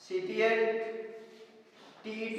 CTET، TET،